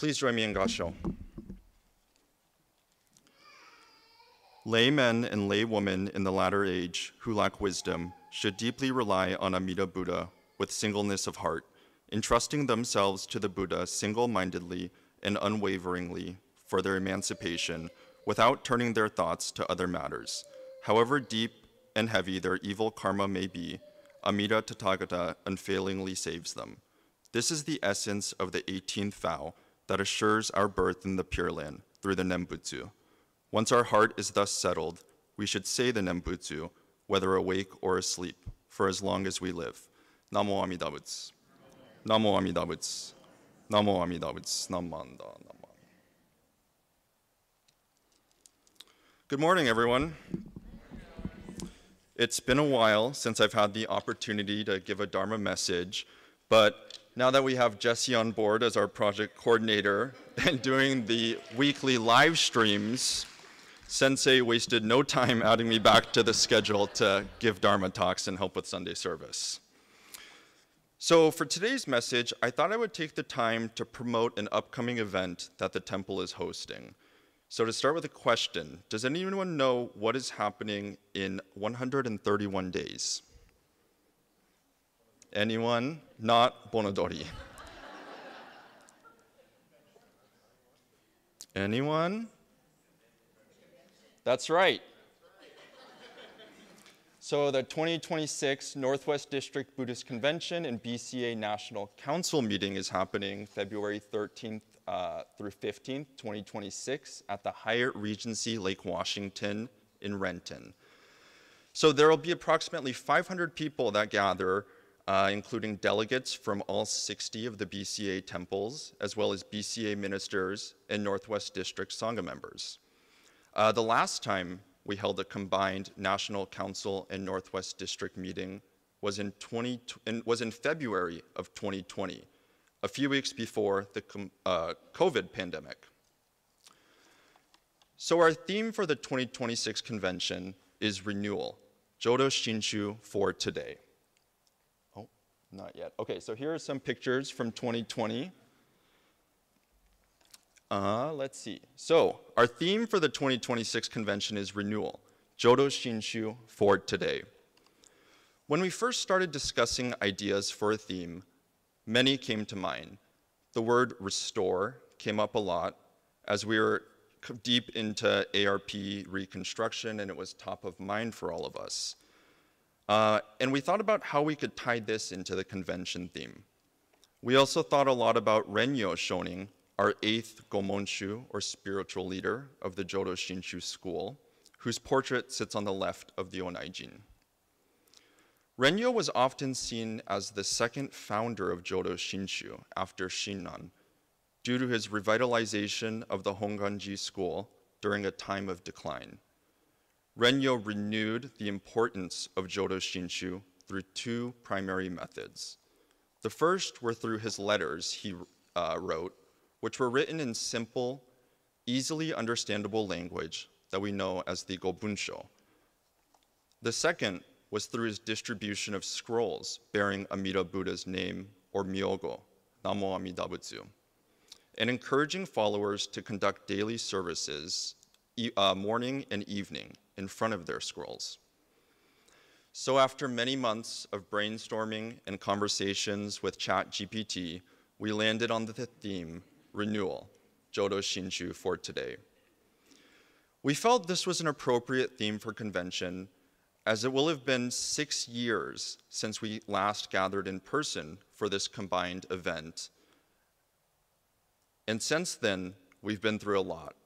Please join me in Gassho. Laymen and laywomen in the latter age who lack wisdom should deeply rely on Amida Buddha with singleness of heart, entrusting themselves to the Buddha single-mindedly and unwaveringly for their emancipation without turning their thoughts to other matters. However deep and heavy their evil karma may be, Amida Tathagata unfailingly saves them. This is the essence of the 18th vow that assures our birth in the Pure Land through the Nembutsu. Once our heart is thus settled, we should say the Nembutsu, whether awake or asleep, for as long as we live. Namo Amida Butsu. Namo Amida Butsu. Namo Amida Butsu. Namanda Nama. Good morning, everyone. It's been a while since I've had the opportunity to give a Dharma message, but now that we have Jesse on board as our project coordinator and doing the weekly live streams, Sensei wasted no time adding me back to the schedule to give Dharma talks and help with Sunday service. So for today's message, I thought I would take the time to promote an upcoming event that the temple is hosting. So to start with a question, does anyone know what is happening in 131 days? Anyone? Not Bonodori. Anyone? That's right. So the 2026 Northwest District Buddhist Convention and BCA National Council meeting is happening February 13th through 15th, 2026 at the Hyatt Regency Lake Washington in Renton. So there will be approximately 500 people that gather, including delegates from all 60 of the BCA temples, as well as BCA ministers and Northwest District Sangha members. The last time we held a combined National Council and Northwest District meeting was in February of 2020, a few weeks before the COVID pandemic. So our theme for the 2026 convention is Renewal, Jodo Shinshu for today. Oh, not yet. Okay, so here are some pictures from 2020. Let's see. So our theme for the 2026 convention is Renewal, Jodo Shinshu for today. When we first started discussing ideas for a theme, many came to mind. The word restore came up a lot as we were deep into ARP reconstruction and it was top of mind for all of us. And we thought about how we could tie this into the convention theme. We also thought a lot about Renyo Shonin, our 8th Gomonshu, or spiritual leader of the Jodo Shinshu school, whose portrait sits on the left of the Onaijin. Renyo was often seen as the second founder of Jodo Shinshu after Shinran, due to his revitalization of the Honganji school during a time of decline. Renyo renewed the importance of Jodo Shinshu through two primary methods. The first were through his letters he wrote, which were written in simple, easily understandable language that we know as the Gobunsho. The second was through his distribution of scrolls bearing Amida Buddha's name or Myogo, Namo Amida Butsu, and encouraging followers to conduct daily services morning and evening in front of their scrolls. So after many months of brainstorming and conversations with ChatGPT, we landed on the theme, Renewal, Jodo Shinshu for today. We felt this was an appropriate theme for convention as it will have been 6 years since we last gathered in person for this combined event. And since then, we've been through a lot.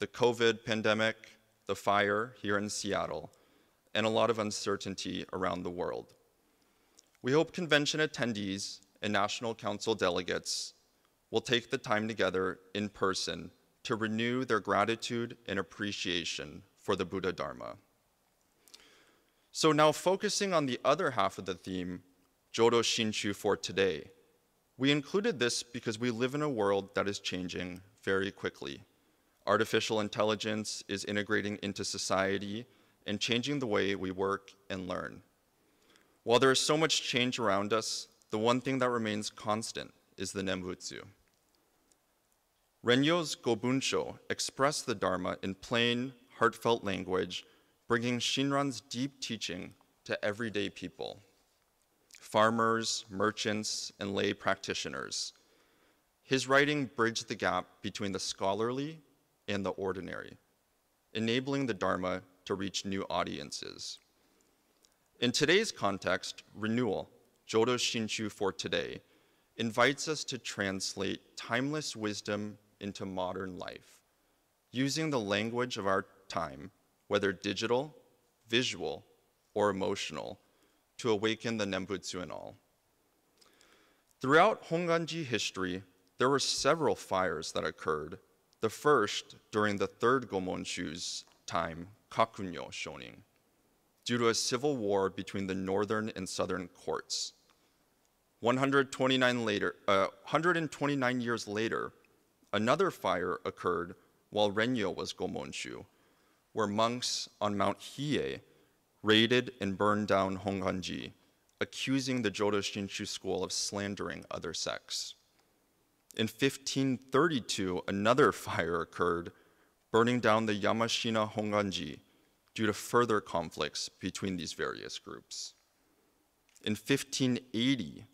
The COVID pandemic, the fire here in Seattle, and a lot of uncertainty around the world. We hope convention attendees and National Council delegates will take the time together in person to renew their gratitude and appreciation for the Buddha Dharma. So now focusing on the other half of the theme, Jodo Shinshu for today, we included this because we live in a world that is changing very quickly. Artificial intelligence is integrating into society and changing the way we work and learn. While there is so much change around us, the one thing that remains constant is the Nembutsu. Renyo's Gobunsho expressed the Dharma in plain, heartfelt language, bringing Shinran's deep teaching to everyday people, farmers, merchants, and lay practitioners. His writing bridged the gap between the scholarly and the ordinary, enabling the Dharma to reach new audiences. In today's context, Renewal, Jodo Shinshu for today, invites us to translate timeless wisdom into modern life, using the language of our time, whether digital, visual, or emotional, to awaken the Nembutsu in all. Throughout Honganji history, there were several fires that occurred, the first during the third Gomonshu's time, Kakunyo Shonin, due to a civil war between the northern and southern courts. 129 years later, another fire occurred while Renyo was Gomonshu, where monks on Mount Hiei raided and burned down Honganji, accusing the Jodo Shinshu school of slandering other sects. In 1532, another fire occurred, burning down the Yamashina Honganji due to further conflicts between these various groups. In 1580,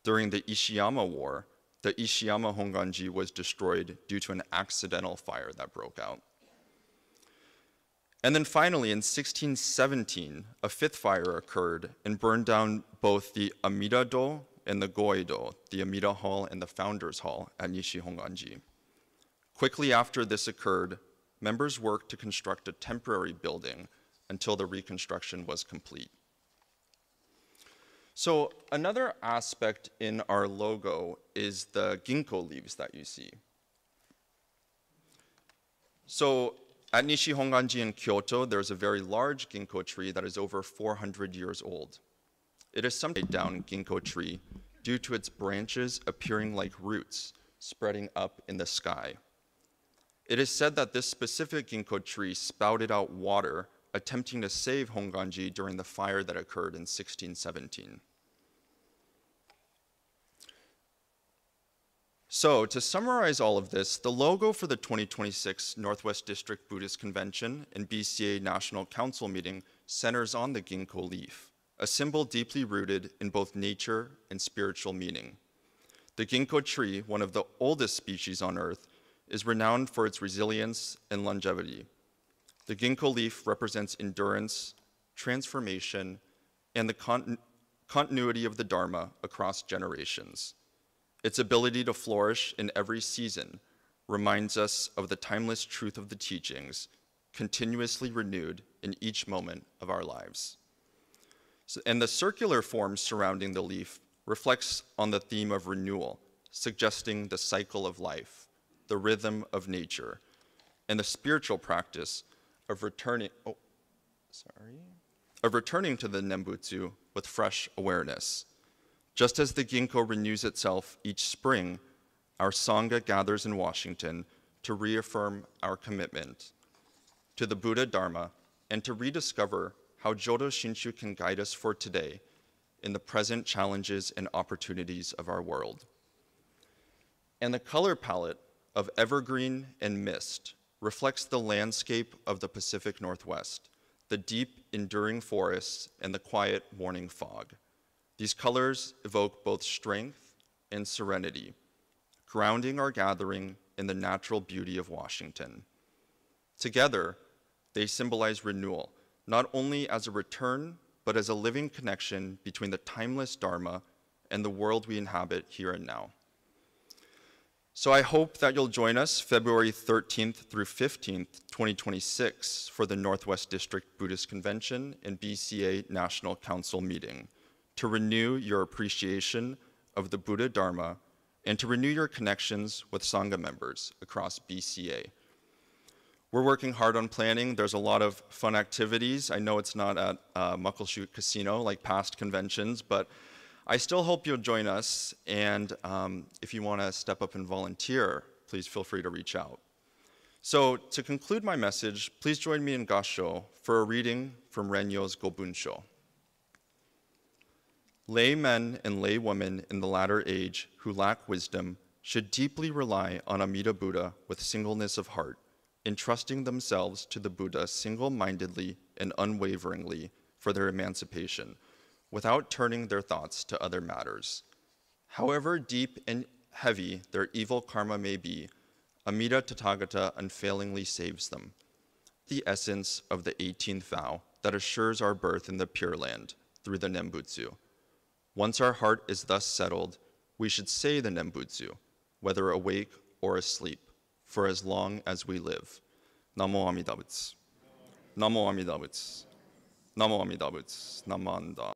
during the Ishiyama War, the Ishiyama Honganji was destroyed due to an accidental fire that broke out. And then finally, in 1617, a fifth fire occurred and burned down both the Amida-do and the Goei-do, the Amida Hall and the Founders Hall at Nishi Honganji. Quickly after this occurred, members worked to construct a temporary building until the reconstruction was complete. So another aspect in our logo is the ginkgo leaves that you see. So at Nishi Honganji in Kyoto, there's a very large ginkgo tree that is over 400 years old. It is sometimes down ginkgo tree due to its branches appearing like roots spreading up in the sky. It is said that this specific ginkgo tree spouted out water attempting to save Honganji during the fire that occurred in 1617. So to summarize all of this, the logo for the 2026 Northwest District Buddhist Convention and BCA National Council meeting centers on the ginkgo leaf, a symbol deeply rooted in both nature and spiritual meaning. The ginkgo tree, one of the oldest species on Earth, is renowned for its resilience and longevity. The ginkgo leaf represents endurance, transformation, and the continuity of the Dharma across generations. Its ability to flourish in every season reminds us of the timeless truth of the teachings, continuously renewed in each moment of our lives. And the circular form surrounding the leaf reflects on the theme of renewal, suggesting the cycle of life, the rhythm of nature, and the spiritual practice of returning to the Nembutsu with fresh awareness. Just as the ginkgo renews itself each spring, our Sangha gathers in Washington to reaffirm our commitment to the Buddha Dharma and to rediscover how Jodo Shinshu can guide us for today in the present challenges and opportunities of our world. And the color palette of evergreen and mist reflects the landscape of the Pacific Northwest, the deep, enduring forests and the quiet morning fog. These colors evoke both strength and serenity, grounding our gathering in the natural beauty of Washington. Together, they symbolize renewal, not only as a return, but as a living connection between the timeless Dharma and the world we inhabit here and now. So I hope that you'll join us February 13th through 15th, 2026 for the Northwest District Buddhist Convention and BCA National Council meeting to renew your appreciation of the Buddha Dharma and to renew your connections with Sangha members across BCA. We're working hard on planning. There's a lot of fun activities. I know it's not at Muckleshoot Casino like past conventions, but I still hope you'll join us, and if you want to step up and volunteer, please feel free to reach out. So to conclude my message, please join me in Gassho for a reading from Renyo's Gobunsho. Laymen and laywomen in the latter age who lack wisdom should deeply rely on Amida Buddha with singleness of heart, entrusting themselves to the Buddha single-mindedly and unwaveringly for their emancipation, without turning their thoughts to other matters. However deep and heavy their evil karma may be, Amida Tathagata unfailingly saves them, the essence of the 18th vow that assures our birth in the Pure Land through the Nembutsu. Once our heart is thus settled, we should say the Nembutsu, whether awake or asleep, for as long as we live. Namo Amida Butsu. Namo Amida Butsu. Namo Amida Butsu. Namanda.